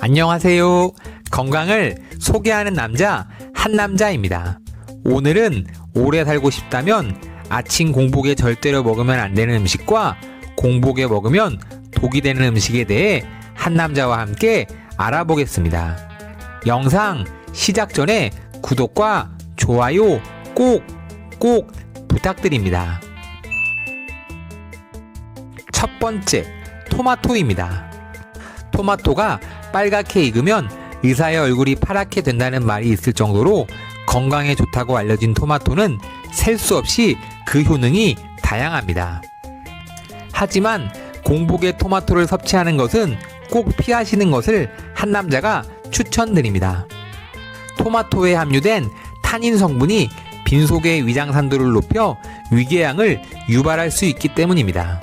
안녕하세요. 건강을 소개하는 남자 한남자입니다. 오늘은 오래 살고 싶다면 아침 공복에 절대로 먹으면 안 되는 음식과 공복에 먹으면 독이 되는 음식에 대해 한남자와 함께 알아보겠습니다. 영상 시작 전에 구독과 좋아요 꼭 부탁드립니다. 첫 번째, 토마토입니다. 토마토가 빨갛게 익으면 의사의 얼굴이 파랗게 된다는 말이 있을 정도로 건강에 좋다고 알려진 토마토는 셀 수 없이 그 효능이 다양합니다. 하지만 공복에 토마토를 섭취하는 것은 꼭 피하시는 것을 한남자가 추천드립니다. 토마토에 함유된 타닌 성분이 빈속의 위장산도를 높여 위궤양을 유발할 수 있기 때문입니다.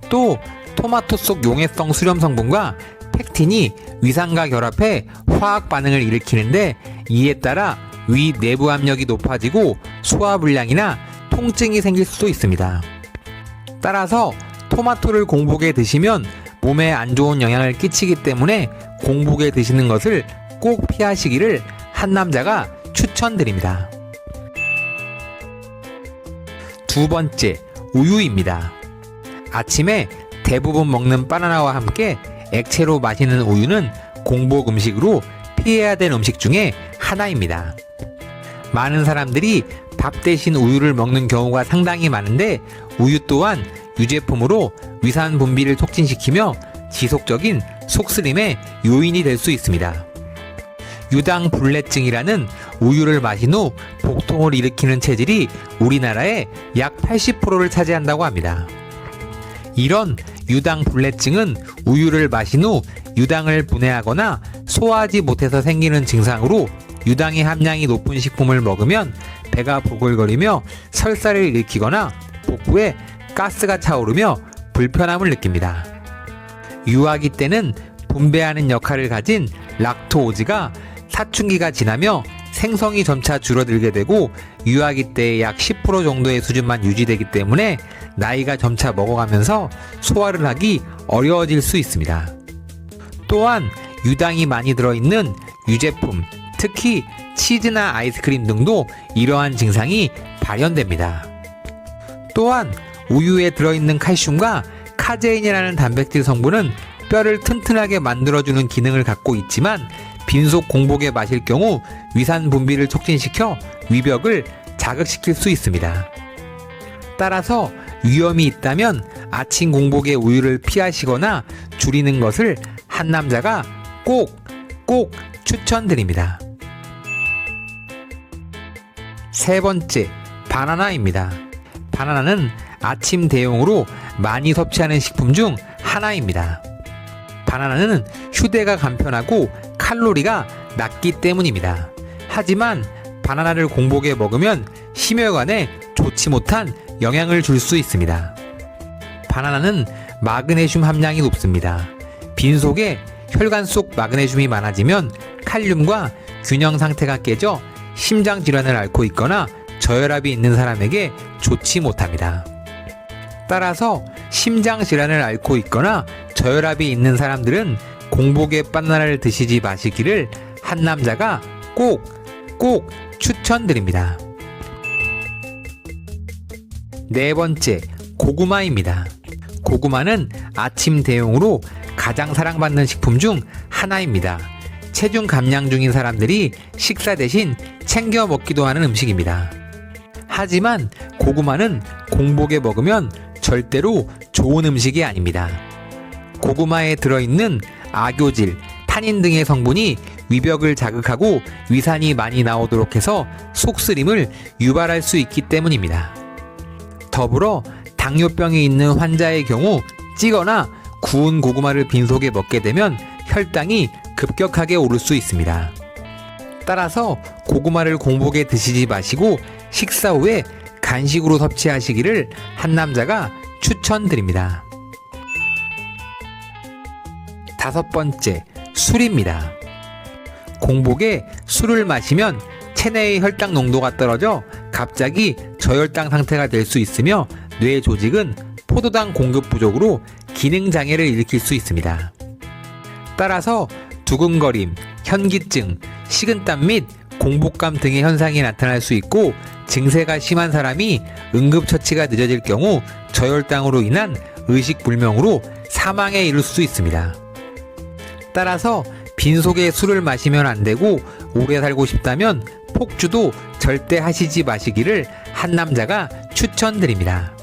또 토마토 속 용해성 수렴 성분과 펙틴이 위산과 결합해 화학 반응을 일으키는데 이에 따라 위 내부 압력이 높아지고 소화불량이나 통증이 생길 수도 있습니다. 따라서 토마토를 공복에 드시면 몸에 안 좋은 영향을 끼치기 때문에 공복에 드시는 것을 꼭 피하시기를 한남자가 추천드립니다. 두 번째, 우유입니다. 아침에 대부분 먹는 바나나와 함께 액체로 마시는 우유는 공복 음식으로 피해야 될 음식 중에 하나입니다. 많은 사람들이 밥 대신 우유를 먹는 경우가 상당히 많은데 우유 또한 유제품으로 위산 분비를 촉진시키며 지속적인 속쓰림의 요인이 될 수 있습니다. 유당불내증이라는 우유를 마신 후 복통을 일으키는 체질이 우리나라의 약 80%를 차지한다고 합니다. 이런 유당불내증은 우유를 마신 후 유당을 분해하거나 소화하지 못해서 생기는 증상으로 유당의 함량이 높은 식품을 먹으면 배가 보글거리며 설사를 일으키거나 복부에 가스가 차오르며 불편함을 느낍니다. 유아기 때는 분배하는 역할을 가진 락토오즈가 사춘기가 지나며 생성이 점차 줄어들게 되고 유아기 때 약 10% 정도의 수준만 유지되기 때문에 나이가 점차 먹어가면서 소화를 하기 어려워질 수 있습니다. 또한 유당이 많이 들어있는 유제품, 특히 치즈나 아이스크림 등도 이러한 증상이 발현됩니다. 또한 우유에 들어있는 칼슘과 카제인이라는 단백질 성분은 뼈를 튼튼하게 만들어주는 기능을 갖고 있지만 빈속 공복에 마실 경우 위산 분비를 촉진시켜 위벽을 자극시킬 수 있습니다. 따라서 위험이 있다면 아침 공복에 우유를 피하시거나 줄이는 것을 한남자가 꼭 추천드립니다. 세 번째, 바나나입니다. 바나나는 아침 대용으로 많이 섭취하는 식품 중 하나입니다. 바나나는 휴대가 간편하고 칼로리가 낮기 때문입니다. 하지만 바나나를 공복에 먹으면 심혈관에 좋지 못한 영향을 줄 수 있습니다. 바나나는 마그네슘 함량이 높습니다. 빈속에 혈관 속 마그네슘이 많아지면 칼륨과 균형 상태가 깨져 심장 질환을 앓고 있거나 저혈압이 있는 사람에게 좋지 못합니다. 따라서 심장 질환을 앓고 있거나 저혈압이 있는 사람들은 공복에 바나나를 드시지 마시기를 한남자가 꼭 추천드립니다. 네 번째, 고구마입니다. 고구마는 아침 대용으로 가장 사랑받는 식품 중 하나입니다. 체중 감량 중인 사람들이 식사 대신 챙겨 먹기도 하는 음식입니다. 하지만 고구마는 공복에 먹으면 절대로 좋은 음식이 아닙니다. 고구마에 들어있는 악교질, 타닌 등의 성분이 위벽을 자극하고 위산이 많이 나오도록 해서 속쓰림을 유발할 수 있기 때문입니다. 더불어 당뇨병이 있는 환자의 경우 찌거나 구운 고구마를 빈속에 먹게 되면 혈당이 급격하게 오를 수 있습니다. 따라서 고구마를 공복에 드시지 마시고 식사 후에 간식으로 섭취하시기를 한남자가 추천드립니다. 다섯 번째, 술입니다. 공복에 술을 마시면 체내의 혈당 농도가 떨어져 갑자기 저혈당 상태가 될 수 있으며 뇌 조직은 포도당 공급 부족으로 기능 장애를 일으킬 수 있습니다. 따라서 두근거림, 현기증, 식은땀 및 공복감 등의 현상이 나타날 수 있고 증세가 심한 사람이 응급처치가 늦어질 경우 저혈당으로 인한 의식불명으로 사망에 이를 수 있습니다. 따라서 빈속에 술을 마시면 안 되고 오래 살고 싶다면 폭주도 절대 하시지 마시기를 한남자가 추천드립니다.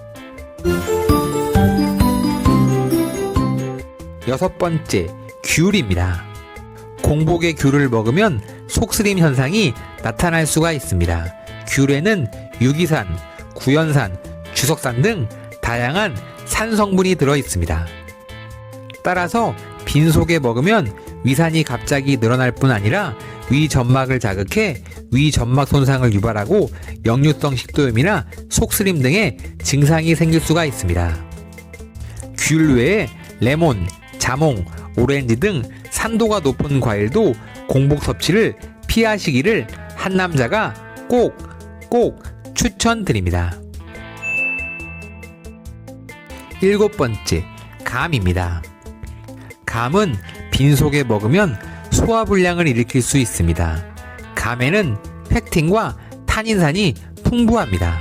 6번째, 귤입니다. 공복에 귤을 먹으면 속쓰림 현상이 나타날 수가 있습니다. 귤에는 유기산, 구연산, 주석산 등 다양한 산 성분이 들어 있습니다. 따라서 빈속에 먹으면 위산이 갑자기 늘어날 뿐 아니라 위 점막을 자극해 위 점막 손상을 유발하고 역류성 식도염이나 속쓰림 등의 증상이 생길 수가 있습니다. 귤 외에 레몬, 자몽, 오렌지 등 산도가 높은 과일도 공복 섭취를 피하시기를 한남자가 꼭 추천드립니다. 7번째, 감입니다. 감은 빈속에 먹으면 소화불량을 일으킬 수 있습니다. 감에는 펙틴과 탄닌산이 풍부합니다.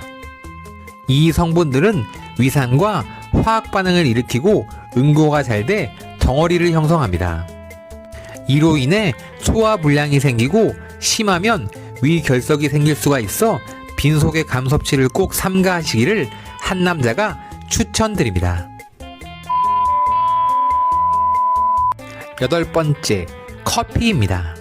이 성분들은 위산과 화학 반응을 일으키고 응고가 잘 돼 덩어리를 형성합니다. 이로 인해 소화불량이 생기고 심하면 위결석이 생길 수가 있어 빈속의 감 섭취를 꼭 삼가하시기를 한남자가 추천드립니다. 8번째, 커피입니다.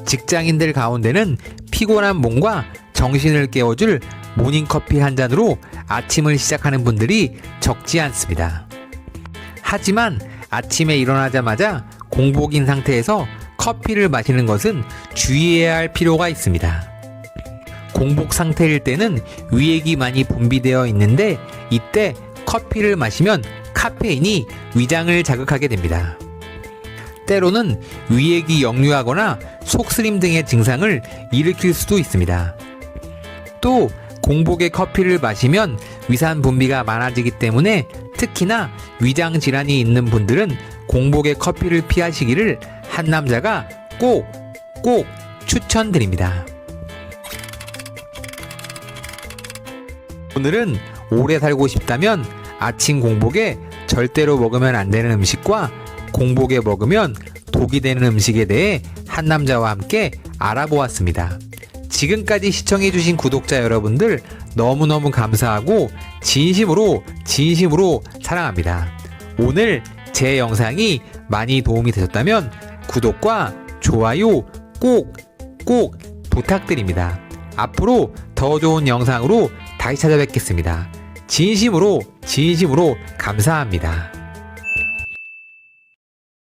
직장인들 가운데는 피곤한 몸과 정신을 깨워줄 모닝커피 한 잔으로 아침을 시작하는 분들이 적지 않습니다. 하지만 아침에 일어나자마자 공복인 상태에서 커피를 마시는 것은 주의해야 할 필요가 있습니다. 공복 상태일 때는 위액이 많이 분비되어 있는데 이때 커피를 마시면 카페인이 위장을 자극하게 됩니다. 때로는 위액이 역류하거나 속쓰림 등의 증상을 일으킬 수도 있습니다. 또 공복에 커피를 마시면 위산 분비가 많아지기 때문에 특히나 위장 질환이 있는 분들은 공복에 커피를 피하시기를 한남자가 꼭 추천드립니다. 오늘은 오래 살고 싶다면 아침 공복에 절대로 먹으면 안 되는 음식과 공복에 먹으면 독이 되는 음식에 대해 한남자와 함께 알아보았습니다. 지금까지 시청해주신 구독자 여러분들 너무너무 감사하고 진심으로 사랑합니다. 오늘 제 영상이 많이 도움이 되셨다면 구독과 좋아요 꼭 부탁드립니다. 앞으로 더 좋은 영상으로 다시 찾아뵙겠습니다. 진심으로 감사합니다.